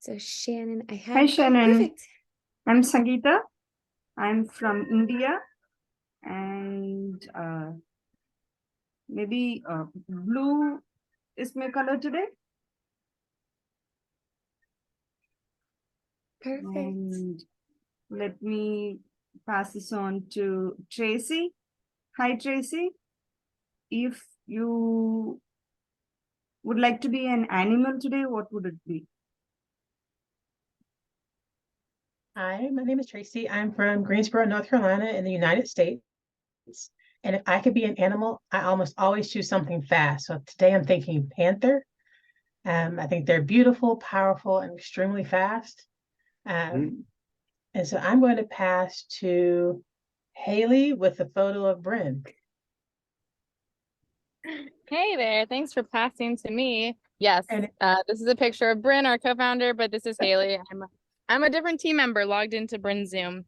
So Shannon, I Hi, have, oh, Shannon. perfect. I'm Sangeeta. I'm from India, and maybe blue is my color today. Perfect. And let me pass this on to Tracy. Hi, Tracy. If you would like to be an animal today, what would it be? Hi, my name is Tracy. I'm from Greensboro, North Carolina in the United States. And if I could be an animal, I almost always choose something fast. So today I'm thinking panther. I think they're beautiful, powerful, and extremely fast. And so I'm going to pass to Haley with a photo of Bryn. Hey there, thanks for passing to me. Yes, And this is a picture of Bryn, our co-founder, but this is Haley. I'm a different team member logged into Bryn Zoom.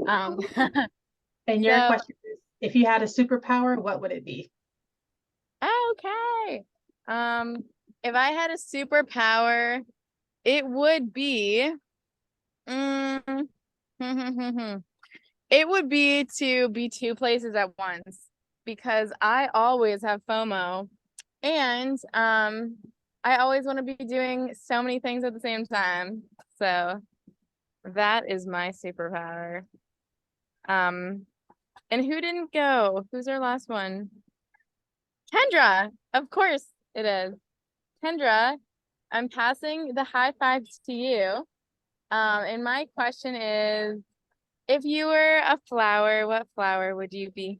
and your question is, if you had a superpower, what would it be? Okay. If I had a superpower, it would be it would be to be two places at once because I always have FOMO and I always want to be doing so many things at the same time. So that is my superpower. And who didn't go? Who's our last one? Kendra, of course it is. Kendra, I'm passing the high fives to you. And my question is, if you were a flower, what flower would you be?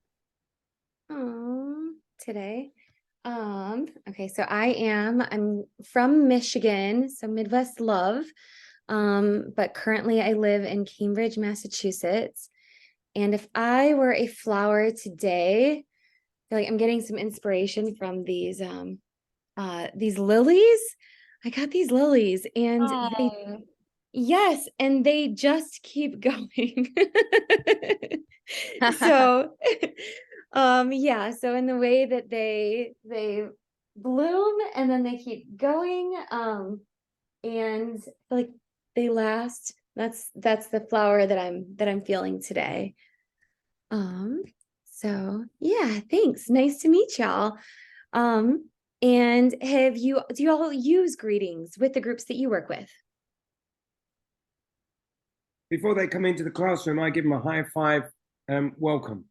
Today. Okay, so I'm from Michigan, so Midwest love. But currently I live in Cambridge, Massachusetts. And if I were a flower today, I feel like I'm getting some inspiration from these lilies. I got these lilies and yes, and they just keep going. So yeah, so in the way that they bloom and then they keep going, and like they last. That's the flower that I'm feeling today. So yeah, thanks. Nice to meet y'all. And do you all use greetings with the groups that you work with? Before they come into the classroom, I give them a high five, welcome.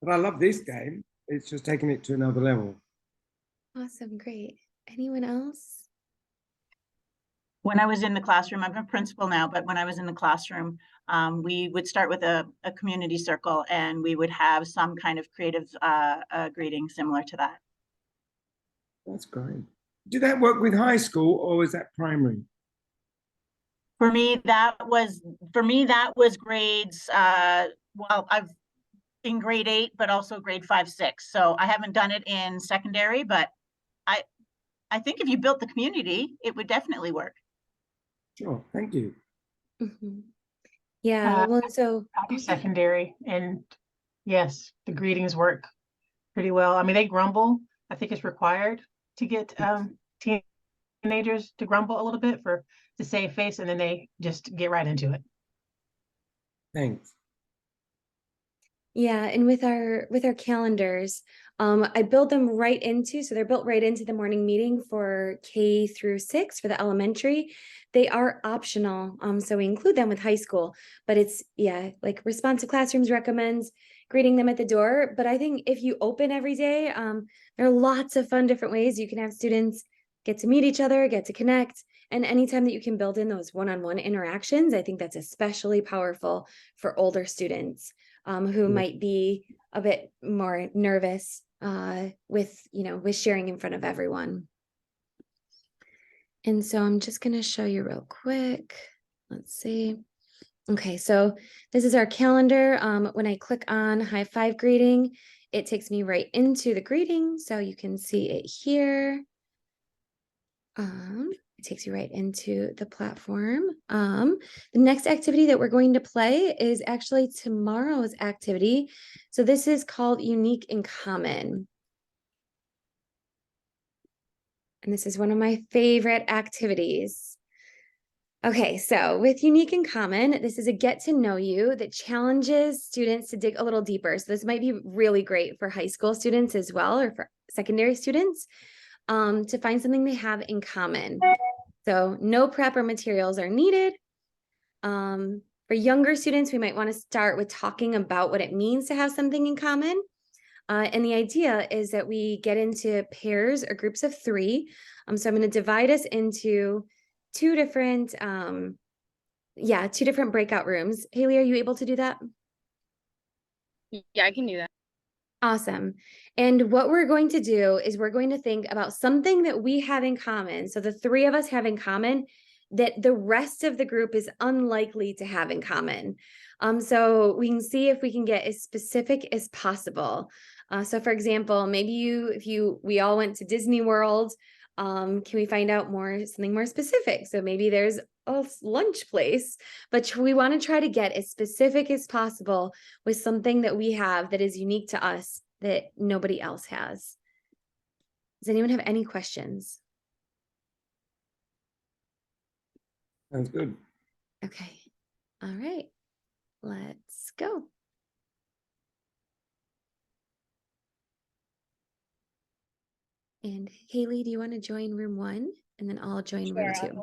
But I love this game. It's just taking it to another level. Awesome, great. Anyone else? When I was in the classroom, I'm a principal now, but when I was in the classroom, we would start with a community circle and we would have some kind of creative greeting similar to that. That's great. Did that work with high school or was that primary? For me, that was grades. Well, I've in grade 8, but also grade 5, 6. So I haven't done it in secondary, but I think if you built the community, it would definitely work. Sure, thank you. Yeah, well, so I do secondary, and yes, the greetings work pretty well. I mean, they grumble. I think it's required to get teenagers to grumble a little bit to save face, and then they just get right into it. Thanks. yeah, and with our calendars, I build them right into, so they're built right into the morning meeting for K through 6 for the elementary. They are optional, so we include them with high school, but it's, yeah, like Responsive Classrooms recommends greeting them at the door. But I think if you open every day, there are lots of fun different ways you can have students get to meet each other, get to connect. And anytime that you can build in those one-on-one interactions, I think that's especially powerful for older students who might be a bit more nervous with sharing in front of everyone. And so I'm just going to show you real quick. Let's see. Okay, so this is our calendar. When I click on high five greeting, it takes me right into the greeting. So you can see it here. It takes you right into the platform. The next activity that we're going to play is actually tomorrow's activity. So this is called Unique in Common. And this is one of my favorite activities. Okay, so with Unique in Common, this is a get to know you that challenges students to dig a little deeper. So this might be really great for high school students as well, or for secondary students, to find something they have in common. So no prep or materials are needed. For younger students, we might want to start with talking about what it means to have something in common. And the idea is that we get into pairs or groups of 3. So I'm going to divide us into 2 different, 2 different breakout rooms. Haley, are you able to do that? Yeah, I can do that. Awesome. And what we're going to do is we're going to think about something that we have in common. So the 3 of us have in common that the rest of the group is unlikely to have in common. So we can see if we can get as specific as possible. So for example, maybe we all went to Disney World. Can we find out something more specific? So maybe there's a lunch place, but we want to try to get as specific as possible with something that we have that is unique to us that nobody else has. Does anyone have any questions? Sounds good. Okay. All right. Let's go. And Haley, do you want to join room 1? And then I'll join room 2.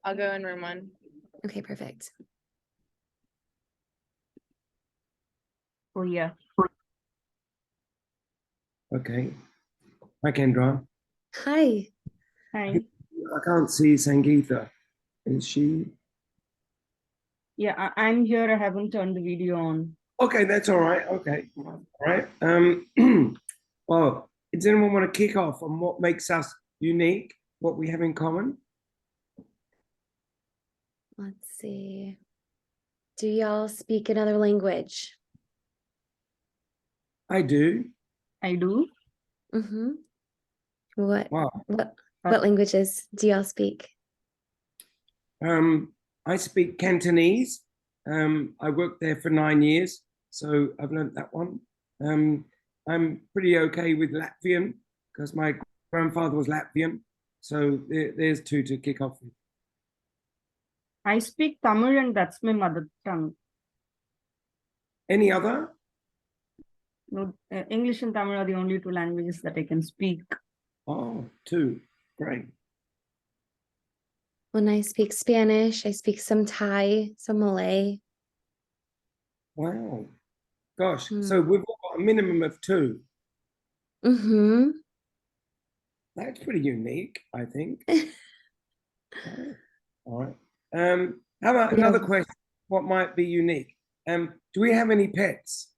I'll go in room 1. Okay, perfect. Oh, yeah. Okay. Hi, Kendra. Hi. Hi. I can't see Sangeetha. Is she? Yeah, I'm here. I haven't turned the video on. Okay, that's all right. Okay. All right. Well, does anyone want to kick off on what makes us unique, what we have in common? Let's see. Do y'all speak another language? I do. I do. Mm-hmm. What Wow. languages do y'all speak? I speak Cantonese. I worked there for 9 years, so I've learned that one. I'm pretty okay with Latvian because my grandfather was Latvian. So there's 2 to kick off with. I speak Tamil and that's my mother tongue. Any other? No, English and Tamil are the only 2 languages that I can speak. Oh, 2. Great. When I speak Spanish, I speak some Thai, some Malay. Wow. Gosh. So we've got a minimum of 2. Mm-hmm. That's pretty unique, I think. All right. How about another question? What might be unique? Do we have any pets?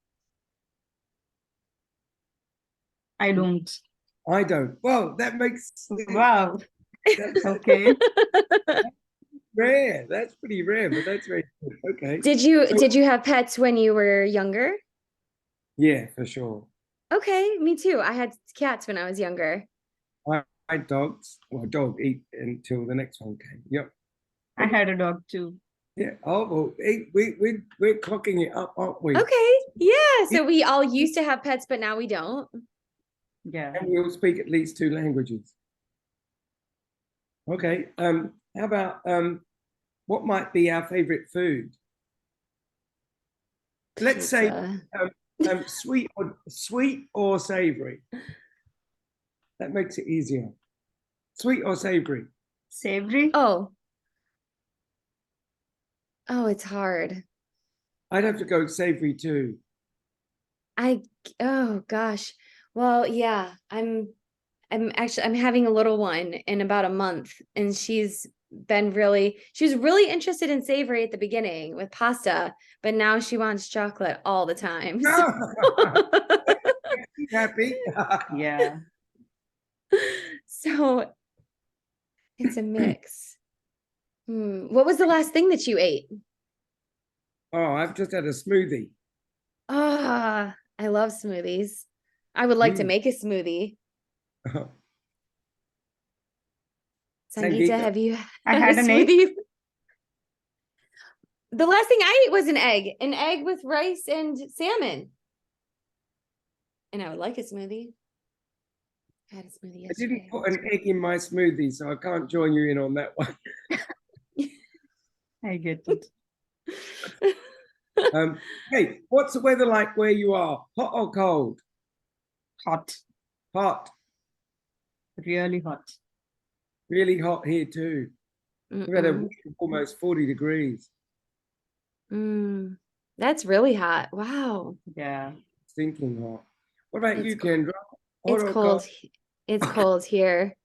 I don't. I don't. Well, that makes Wow. that's Okay. rare. That's pretty rare, but that's very good. Okay. Did you have pets when you were younger? Yeah, for sure. Okay, me too. I had cats when I was younger. I had dogs. Well, dog eat until the next one came. Yep. I had a dog too. Yeah. Oh, well, we're clocking it up, aren't we? Okay, yeah. So we all used to have pets, but now we don't. Yeah. And we all speak at least 2 languages. Okay. How about what might be our favorite food? Let's say Pizza. sweet or savory. That makes it easier. Sweet or savory? Savory. Oh, it's hard. I'd have to go savory too. Oh gosh. Well, yeah, I'm having a little one in about a month, and she was really interested in savory at the beginning with pasta, but now she wants chocolate all the time. Happy. Yeah. So it's a mix. What was the last thing that you ate? Oh, I've just had a smoothie. Ah, I love smoothies. I would like to make a smoothie. Sangeeta, have you I had had a an egg. smoothie? The last thing I ate was an egg with rice and salmon. And I would like a smoothie. I had a smoothie I yesterday. didn't put an egg in my smoothie, so I can't join you in on that one. I get it. Hey, what's the weather like where you are? Hot or cold? Hot, Hot. really hot. Really hot here too. We've had a Mm-mm. week of almost 40 degrees. That's really hot. Wow. Yeah. Stinking hot. What about It's you, co- Kendra? It's Hot or cold. It's cold here.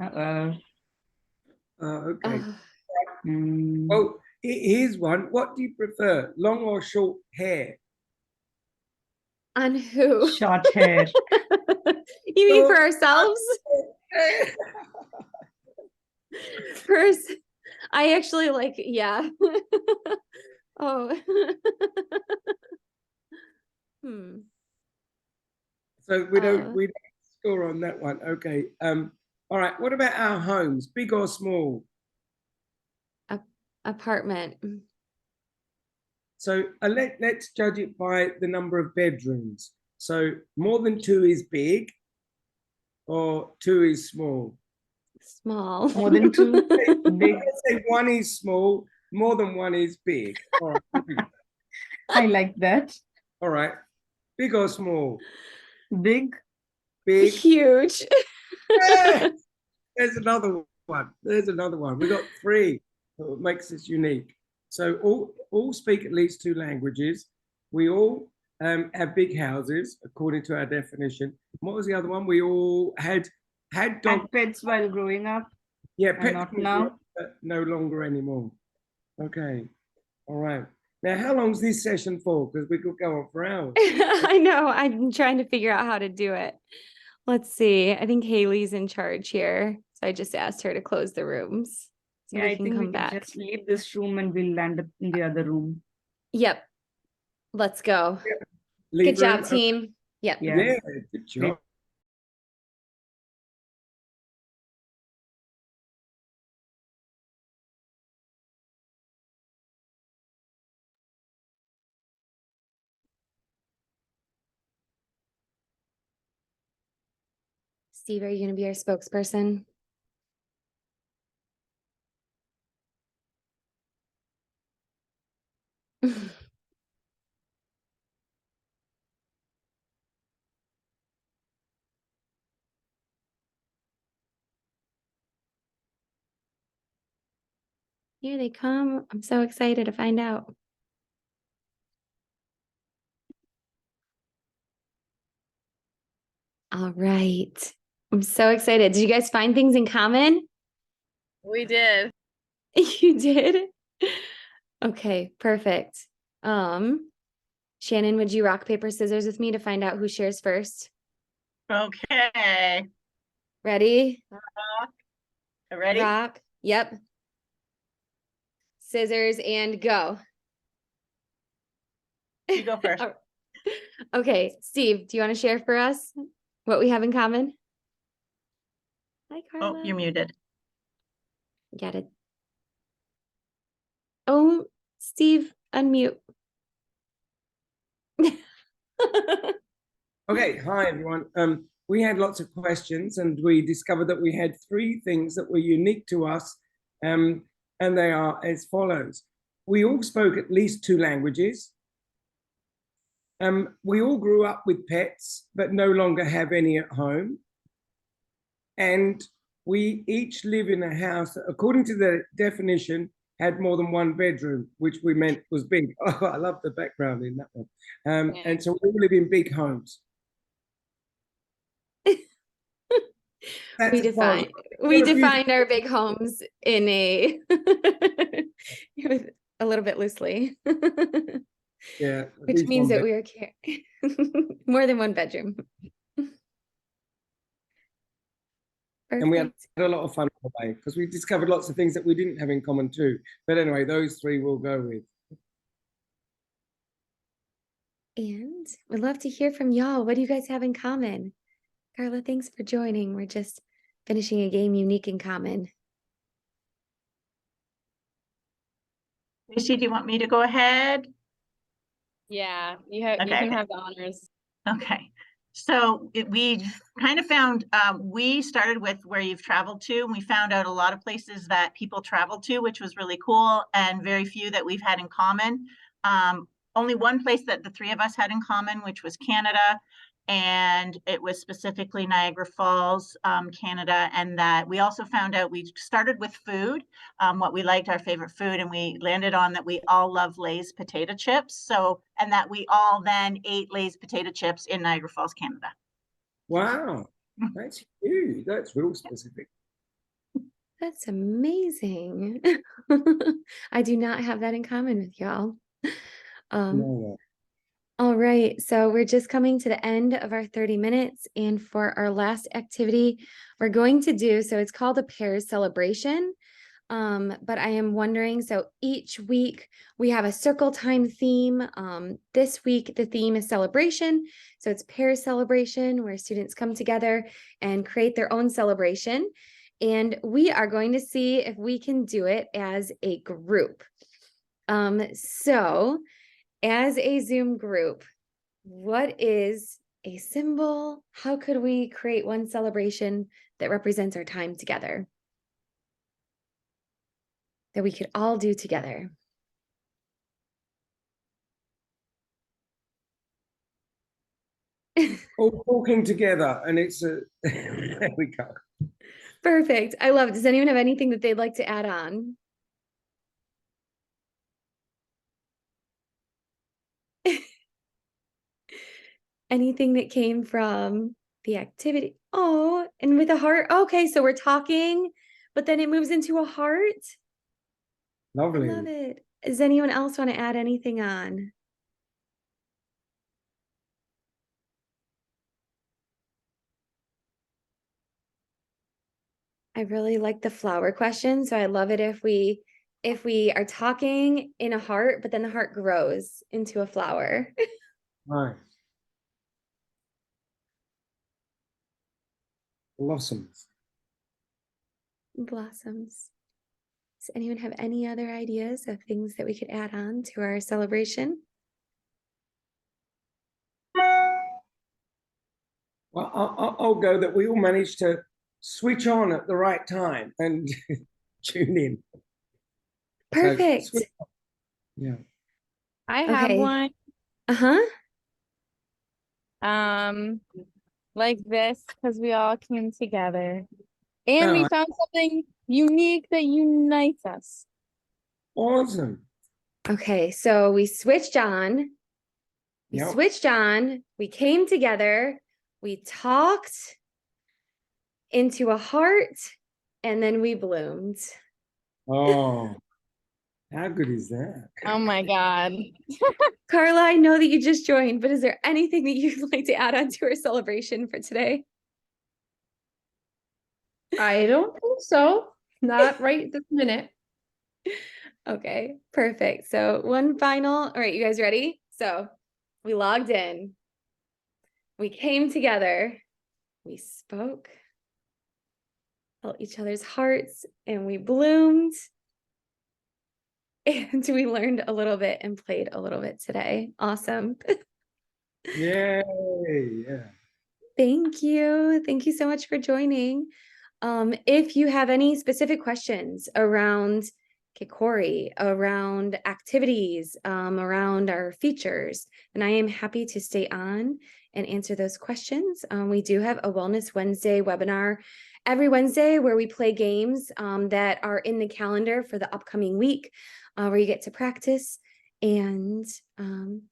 Uh-oh. Okay. Ugh. Well, here's one. What do you prefer, long or short hair? On who? Short hair. You mean for Short ourselves? hair. First, I actually like, yeah. Oh. So we don't score on that one. Okay. All right. What about our homes? Big or small? Apartment. So let's judge it by the number of bedrooms. So more than 2 is big, or 2 is small. Small. More than 2, big. Let's say 1 is small, more than 1 is big. All right. I like that. All right. Big or small? Big. Big. Huge. Yeah. There's another one. There's another one. We got 3. What makes us unique. So all speak at least 2 languages. We all have big houses according to our definition. What was the other one? We all had dog. Had pets while growing up. Yeah, and pets not were now. good, but no longer anymore. Okay. All right. Now, how long's this session for? Because we could go on for hours. I know. I'm trying to figure out how to do it. Let's see. I think Haley's in charge here. So I just asked her to close the rooms. So Yeah, we I can think we come can back. just leave this room and we'll land up in the other room. Yep. Let's go. Leave Good job, room? team. Yep. Yeah. Yeah, good job. Steve, are you going to be our spokesperson? Here they come. I'm so excited to find out. All right. I'm so excited. Did you guys find things in common? We did. You did? Okay, perfect. Shannon, would you rock, paper, scissors with me to find out who shares first? Okay, Ready? ready? Rock. Yep. Scissors and go. You go first. All- Okay, Steve, do you want to share for us what we have in common? Hi, Carla. Oh, you're muted. Get it. Oh, Steve, unmute. Okay, hi everyone. We had lots of questions and we discovered that we had 3 things that were unique to us, and they are as follows. We all spoke at least 2 languages. We all grew up with pets, but no longer have any at home. And we each live in a house that, according to the definition, had more than 1 bedroom, which we meant was big. Oh, I love the background in that one. And so we all live in big homes. We defined our big homes in a with a little bit loosely. Yeah, Which means that we are more than 1 bedroom. And we had Perfect. a lot of fun on the way because we discovered lots of things that we didn't have in common too. But anyway, those 3 we'll go with. And we'd love to hear from y'all. What do you guys have in common? Carla, thanks for joining. We're just finishing a game unique in common. Tracy, do you want me to go ahead? Yeah, you Okay. can have the honors. Okay, We kind of found, we started with where you've traveled to, and we found out a lot of places that people travel to, which was really cool, and very few that we've had in common. Only one place that the three of us had in common, which was Canada. And it was specifically Niagara Falls, Canada. And that we also found out, we started with food, what we liked, our favorite food, and we landed on that we all love Lay's potato chips. So, and that we all then ate Lay's potato chips in Niagara Falls, Canada. Wow, that's huge. That's real specific. That's amazing. I do not have that in common with y'all. No, All right, so we're just coming to the end of our 30 minutes, and for our last activity, we're going to do, so it's called a pairs celebration. But I am wondering, so each week we have a circle time theme. This week the theme is celebration, so it's pairs celebration where students come together and create their own celebration, and we are going to see if we can do it as a group. So as a Zoom group, what is a symbol? How could we create one celebration that represents our time together that we could all do together? all talking together, and it's a. There we go. Perfect. I love it. Does anyone have anything that they'd like to add on? Anything that came from the activity? Oh, and with a heart. Okay, so we're talking, but then it moves into a heart. I Lovely. love it. Does anyone else want to add anything on? I really like the flower question, so I love it if we are talking in a heart, but then the heart grows into a flower. Nice. Blossoms. Blossoms. Does anyone have any other ideas of things that we could add on to our celebration? Well, I'll go that we all managed to switch on at the right time and tune in. So, Perfect. switch on. Yeah. I have Okay. one Uh-huh. like this because we all came together and we Oh, found something unique that unites us. awesome. Okay, so we switched on. We Yep. switched on. We came together. We talked into a heart, and then we bloomed. Oh, how good is that? Oh my God. Carla, I know that you just joined, but is there anything that you'd like to add on to our celebration for today? I don't think so. Not right this minute. Okay, perfect. So one final, all right, you guys ready? So we logged in, we came together, we spoke, felt each other's hearts, and we bloomed. And we learned a little bit and played a little bit today. Awesome. Yay. Yeah. Thank you. Thank you so much for joining. If you have any specific questions around Kikori, around activities, around our features, then I am happy to stay on and answer those questions. We do have a Wellness Wednesday webinar every Wednesday where we play games that are in the calendar for the upcoming week, where you get to practice. And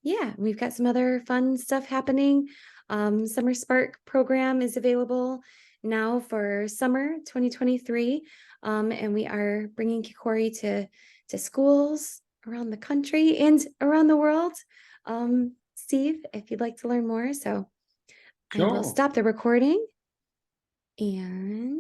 yeah, we've got some other fun stuff happening. Summer Spark program is available now for summer 2023. And we are bringing Kikori to schools around the country and around the world. Steve, if you'd like to learn more, so I will Sure. stop the recording and